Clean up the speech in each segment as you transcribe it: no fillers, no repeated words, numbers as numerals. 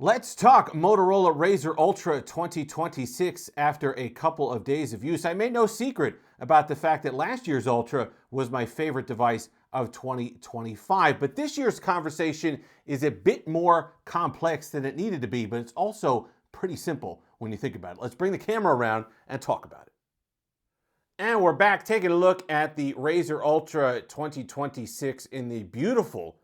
Let's talk Motorola Razr Ultra 2026 after a couple of days of use. I made no secret about the fact that last year's Ultra was my favorite device of 2025, but this year's conversation is a bit more complex than it needed to be, but it's also pretty simple when you think about it. Let's bring the camera around and talk about it. And we're back taking a look at the Razr Ultra 2026 in the beautiful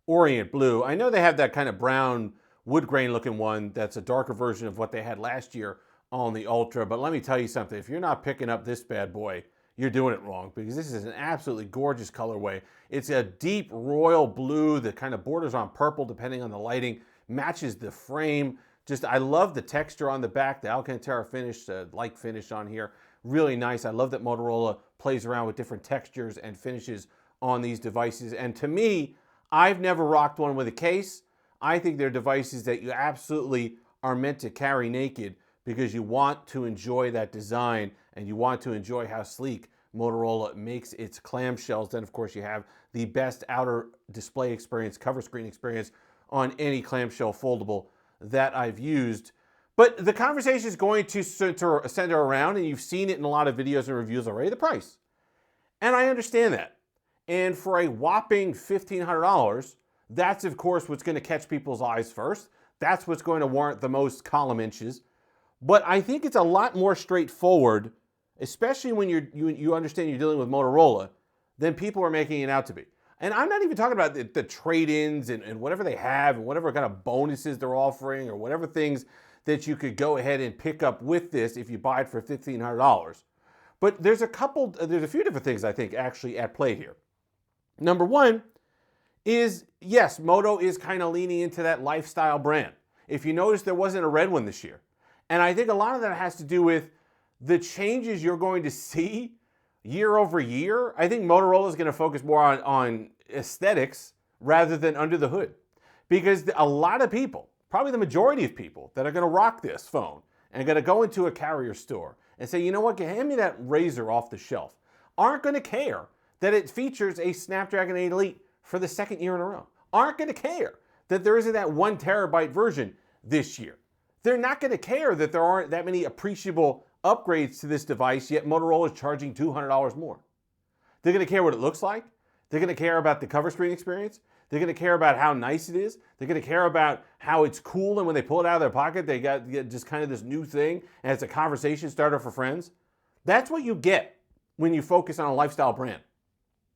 Orient Blue. I know they have that kind of brown wood grain looking one that's a darker version of what they had last year on the Ultra, but let me tell you something, if you're not picking up this bad boy, you're doing it wrong, because this is an absolutely gorgeous colorway. It's a deep royal blue that kind of borders on purple depending on the lighting, matches the frame. Just, I love the texture on the back, the Alcantara finish, the light finish on here, really nice. I love that Motorola plays around with different textures and finishes on these devices, and to me, I've never rocked one with a case. I think they're devices that you absolutely are meant to carry naked because you want to enjoy that design and you want to enjoy how sleek Motorola makes its clamshells. Then, of course, you have the best outer display experience, cover screen experience on any clamshell foldable that I've used. But the conversation is going to center around, and you've seen it in a lot of videos and reviews already, the price. And I understand that. And for a whopping $1,500, that's, of course, what's going to catch people's eyes first. That's what's going to warrant the most column inches. But I think it's a lot more straightforward, especially when you understand you're dealing with Motorola, than people are making it out to be. And I'm not even talking about the trade-ins and whatever they have and whatever kind of bonuses they're offering or whatever things that you could go ahead and pick up with this if you buy it for $1,500. But there's a few different things I think actually at play here. Number one is, yes, Moto is kind of leaning into that lifestyle brand. If you notice, there wasn't a red one this year. And I think a lot of that has to do with the changes you're going to see year over year. I think Motorola is going to focus more on aesthetics rather than under the hood. Because a lot of people, probably the majority of people that are going to rock this phone and are going to go into a carrier store and say, you know what, hand me that Razr off the shelf, aren't going to care that it features a Snapdragon 8 Elite for the second year in a row. Aren't going to care that there isn't that 1 terabyte version this year. They're not going to care that there aren't that many appreciable upgrades to this device, yet Motorola is charging $200 more. They're going to care what it looks like. They're going to care about the cover screen experience. They're going to care about how nice it is. They're going to care about how it's cool, and when they pull it out of their pocket, they got just kind of this new thing, and it's a conversation starter for friends. That's what you get when you focus on a lifestyle brand.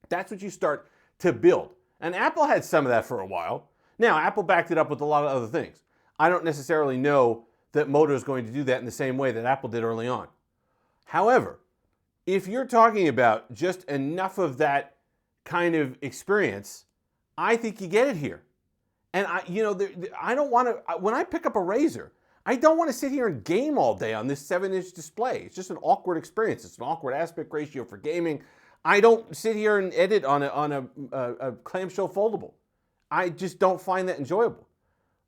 That's what you start to build. And Apple had some of that for a while. Now, Apple backed it up with a lot of other things. I don't necessarily know that Moto is going to do that in the same way that Apple did early on. However, if you're talking about just enough of that kind of experience, I think you get it here. And I don't want to, when I pick up a Razr, I don't want to sit here and game all day on this 7-inch display. It's just an awkward experience. It's an awkward aspect ratio for gaming. I don't sit here and edit on a clamshell foldable. I just don't find that enjoyable.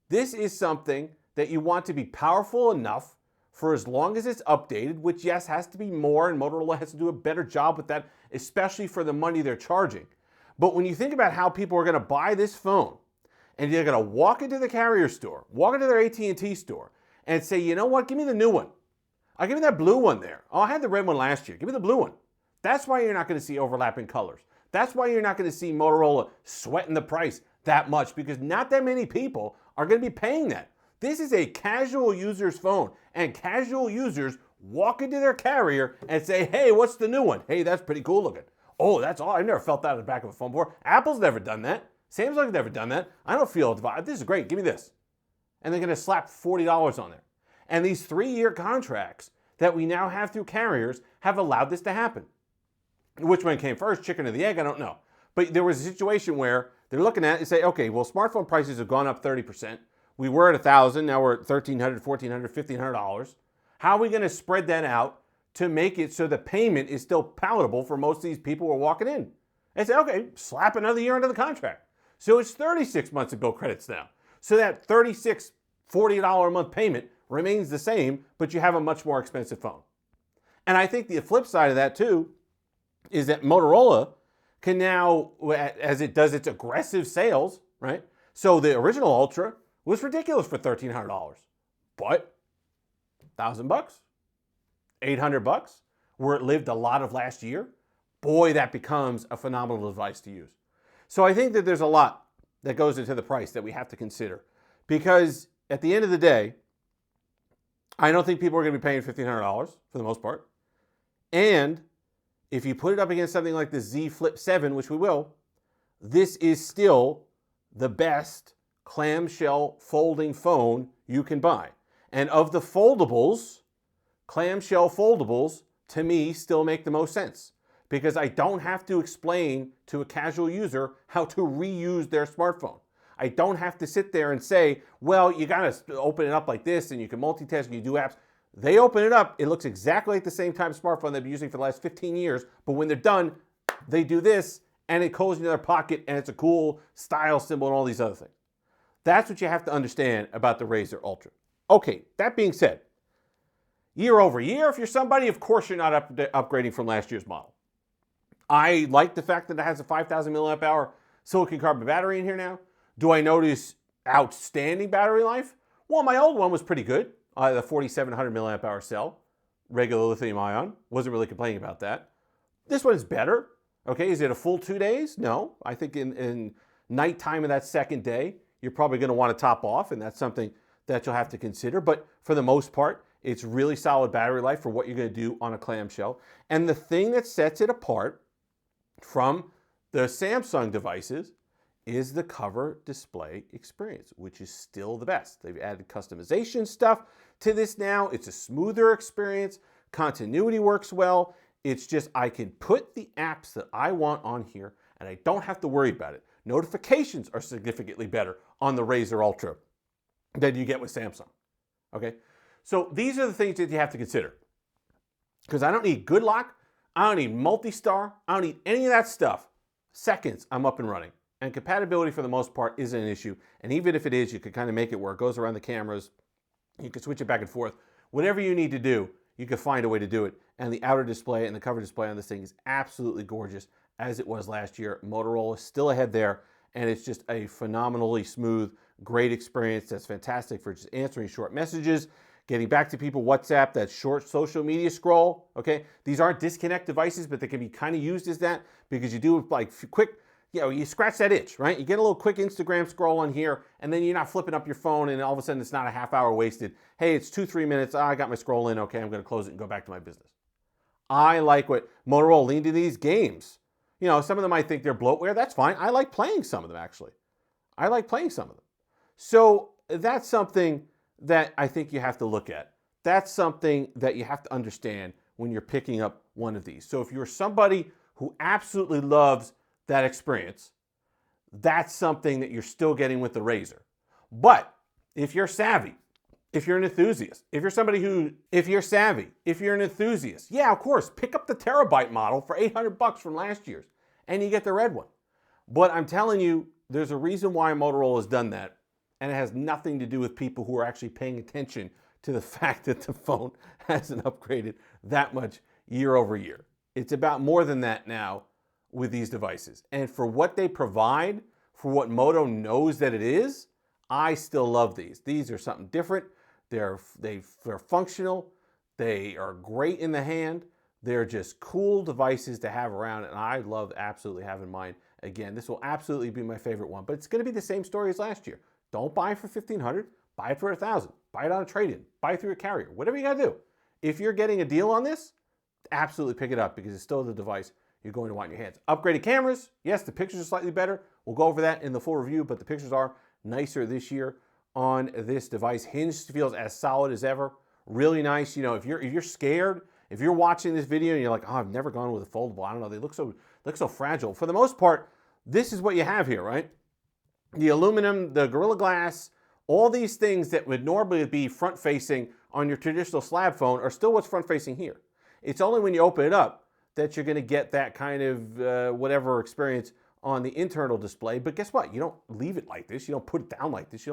This is something that you want to be powerful enough for as long as it's updated, which, yes, has to be more, and Motorola has to do a better job with that, especially for the money they're charging. But when you think about how people are going to buy this phone, and they're going to walk into the carrier store, walk into their AT&T store, and say, you know what, give me the new one. I'll give me that blue one there. Oh, I had the red one last year. Give me the blue one. That's why you're not going to see overlapping colors. That's why you're not going to see Motorola sweating the price that much, because not that many people are going to be paying that. This is a casual user's phone, and casual users walk into their carrier and say, hey, what's the new one? Hey, that's pretty cool looking. Oh, that's all. I've never felt that in the back of a phone before. Apple's never done that. Samsung's never done that. I don't feel this is great. Give me this. And they're going to slap $40 on there. And these 3-year contracts that we now have through carriers have allowed this to happen. Which one came first, chicken or the egg? I don't know. But there was a situation where they're looking at it and say, okay, well, smartphone prices have gone up 30%. We were at $1,000, now we're at $1,300, $1,400, $1,500. How are we going to spread that out to make it so the payment is still palatable for most of these people who are walking in? And say, okay, slap another year into the contract. So it's 36 months of bill credits now. So that $36, $40 a month payment remains the same, but you have a much more expensive phone. And I think the flip side of that too is that Motorola can now, as it does its aggressive sales, right? So the original Ultra was ridiculous for $1,300. But $1,000, $800, where it lived a lot of last year, boy, that becomes a phenomenal device to use. So I think that there's a lot that goes into the price that we have to consider. Because at the end of the day, I don't think people are going to be paying $1,500 for the most part. And if you put it up against something like the Z Flip 7, which we will, this is still the best clamshell folding phone you can buy. And of the foldables, clamshell foldables, to me, still make the most sense. Because I don't have to explain to a casual user how to reuse their smartphone. I don't have to sit there and say, well, you got to open it up like this and you can multitask and you do apps. They open it up. It looks exactly like the same type of smartphone they've been using for the last 15 years. But when they're done, they do this and it goes into their pocket and it's a cool style symbol and all these other things. That's what you have to understand about the Razr Ultra. Okay, that being said, year over year, if you're somebody, of course you're not upgrading from last year's model. I like the fact that it has a 5,000 milliamp hour silicon carbon battery in here now. Do I notice outstanding battery life? Well, my old one was pretty good. The 4,700 milliamp hour cell, regular lithium ion. Wasn't really complaining about that. This one is better. Okay, is it a full 2 days? No. I think in nighttime of that second day, you're probably going to want to top off, and that's something that you'll have to consider. But for the most part, it's really solid battery life for what you're going to do on a clamshell. And the thing that sets it apart from the Samsung devices is the cover display experience, which is still the best. They've added customization stuff to this now. It's a smoother experience. Continuity works well. It's just I can put the apps that I want on here and I don't have to worry about it. Notifications are significantly better on the Razr Ultra than you get with Samsung. Okay? So these are the things that you have to consider. Because I don't need good lock. I don't need multi-star. I don't need any of that stuff. Seconds, I'm up and running. And compatibility for the most part isn't an issue. And even if it is, you can kind of make it where it goes around the cameras. You can switch it back and forth. Whatever you need to do, you can find a way to do it. And the outer display and the cover display on this thing is absolutely gorgeous, as it was last year. Motorola is still ahead there, and it's just a phenomenally smooth, great experience that's fantastic for just answering short messages, getting back to people, WhatsApp, that short social media scroll, okay? These aren't disconnect devices, but they can be kind of used as that because you do like quick, you scratch that itch, right? You get a little quick Instagram scroll on here, and then you're not flipping up your phone, and all of a sudden it's not a half hour wasted. Hey, it's 2-3 minutes. I got my scroll in. Okay, I'm going to close it and go back to my business. I like what Motorola leaned to these games. You know, some of them I think they're bloatware. That's fine. I like playing some of them, actually. I like playing some of them. So that's something that I think you have to look at. That's something that you have to understand when you're picking up one of these. So if you're somebody who absolutely loves that experience, that's something that you're still getting with the Razr. But if you're savvy, if you're an enthusiast, if you're savvy, if you're an enthusiast, yeah, of course, pick up the terabyte model for $800 from last year's, and you get the red one. But I'm telling you, there's a reason why Motorola has done that, and it has nothing to do with people who are actually paying attention to the fact that the phone hasn't upgraded that much year over year. It's about more than that now with these devices. And for what they provide, for what Moto knows that it is, I still love these. These are something different. They're functional. They are great in the hand. They're just cool devices to have around, and I love absolutely having mine. Again, this will absolutely be my favorite one, but it's going to be the same story as last year. Don't buy it for $1,500. Buy it for $1,000. Buy it on a trade-in. Buy it through a carrier. Whatever you got to do. If you're getting a deal on this, absolutely pick it up because it's still the device you're going to want in your hands. Upgraded cameras. Yes, the pictures are slightly better. We'll go over that in the full review, but the pictures are nicer this year on this device. Hinge feels as solid as ever. Really nice. You know, if you're scared, if you're watching this video and you're like, oh, I've never gone with a foldable. I don't know. They look so fragile. For the most part, this is what you have here, right? The aluminum, the Gorilla Glass, all these things that would normally be front-facing on your traditional slab phone are still what's front-facing here. It's only when you open it up that you're going to get that kind of whatever experience on the internal display. But guess what? You don't leave it like this. You don't put it down like this.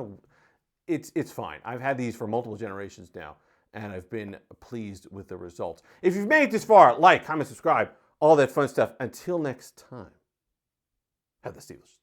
It's fine. I've had these for multiple generations now, and I've been pleased with the results. If you've made it this far, like, comment, subscribe, all that fun stuff. Until next time, have the Steelers.